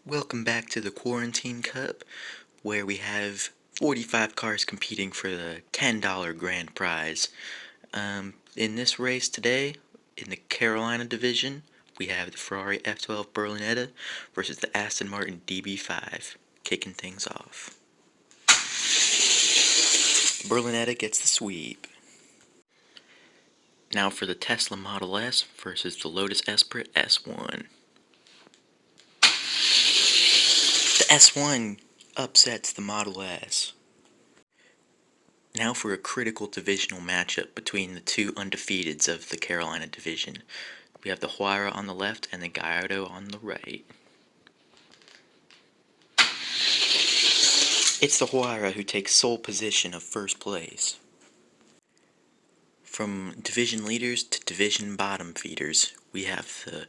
Welcome back to the Quarantine Cup, where we have 45 cars competing for the $10 grand prize. In this race today, in the Carolina division, we have the Ferrari F12 Berlinetta versus the Aston Martin DB5, kicking things off. Berlinetta gets the sweep. Now for the Tesla Model S versus the Lotus Esprit S1. The S1 upsets the Model S. Now for a critical divisional matchup between the two undefeateds of the Carolina division. We have the Huayra on the left and the Gallardo on the right. It's the Huayra who takes sole position of first place. From division leaders to division bottom feeders, we have the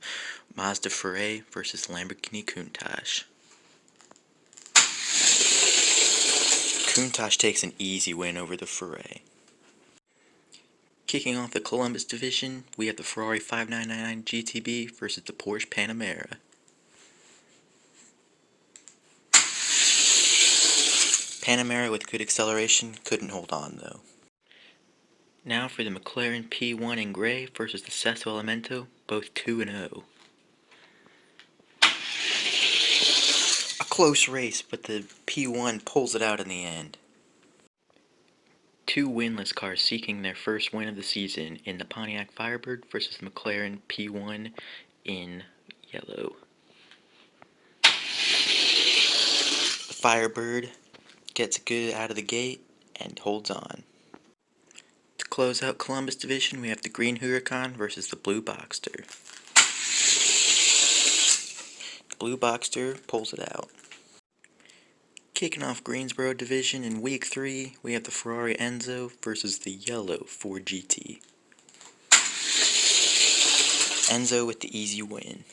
Mazda Ferrari versus Lamborghini Countach. Countach takes an easy win over the Ferrari. Kicking off the Columbus division, we have the Ferrari 5999 GTB versus the Porsche Panamera. Panamera with good acceleration couldn't hold on though. Now for the McLaren P1 in gray versus the Sesto Elemento, both 2-0. A close race, but the P1 pulls it out in the end. Two winless cars seeking their first win of the season in the Pontiac Firebird versus the McLaren P1 in yellow. The Firebird gets good out of the gate and holds on. To close out Columbus division, we have the green Huracan versus the blue Boxster. The blue Boxster pulls it out. Kicking off Greensboro division in week 3, we have the Ferrari Enzo versus the yellow Ford GT. Enzo with the easy win.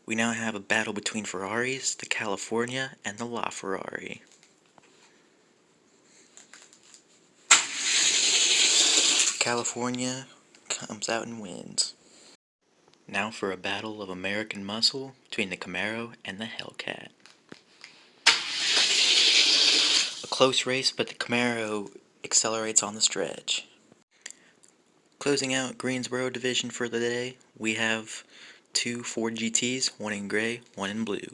We now have a battle between Ferraris, the California, and the LaFerrari. California comes out and wins. Now for a battle of American muscle between the Camaro and the Hellcat. A close race, but the Camaro accelerates on the stretch. Closing out Greensboro division for the day, we have two Ford GTs, one in gray, one in blue.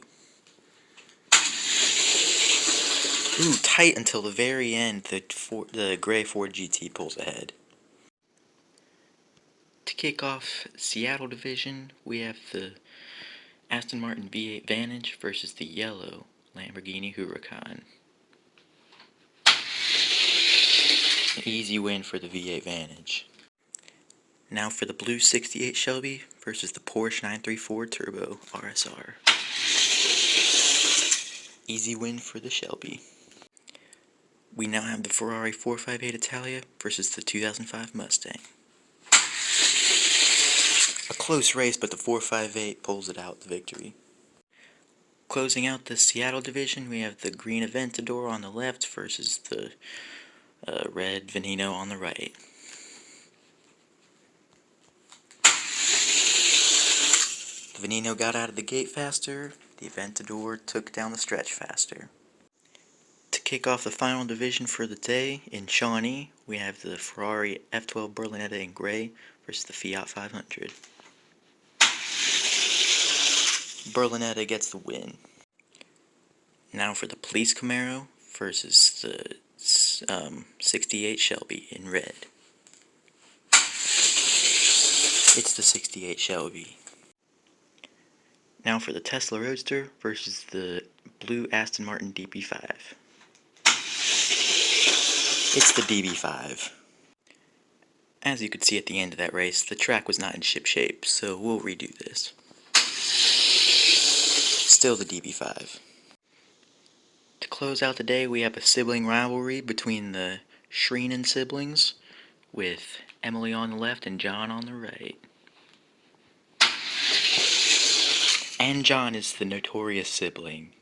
Ooh, tight until the very end, the gray Ford GT pulls ahead. To kick off Seattle division, we have the Aston Martin V8 Vantage versus the yellow Lamborghini Huracan. An easy win for the V8 Vantage. Now for the blue 68 Shelby versus the Porsche 934 Turbo RSR. Easy win for the Shelby. We now have the Ferrari 458 Italia versus the 2005 Mustang. A close race, but the 458 pulls it out the victory. Closing out the Seattle division, we have the green Aventador on the left versus the red Veneno on the right. The Veneno got out of the gate faster, the Aventador took down the stretch faster. To kick off the final division for the day, in Shawnee, we have the Ferrari F12 Berlinetta in gray versus the Fiat 500. Berlinetta gets the win. Now for the police Camaro versus the 68 Shelby in red. It's the 68 Shelby. Now for the Tesla Roadster versus the blue Aston Martin DB5. It's the DB5. As you could see at the end of that race, the track was not in ship shape, so we'll redo this. Still the DB5. To close out the day, we have a sibling rivalry between the Shreenan siblings, with Emily on the left and John on the right. And John is the notorious sibling.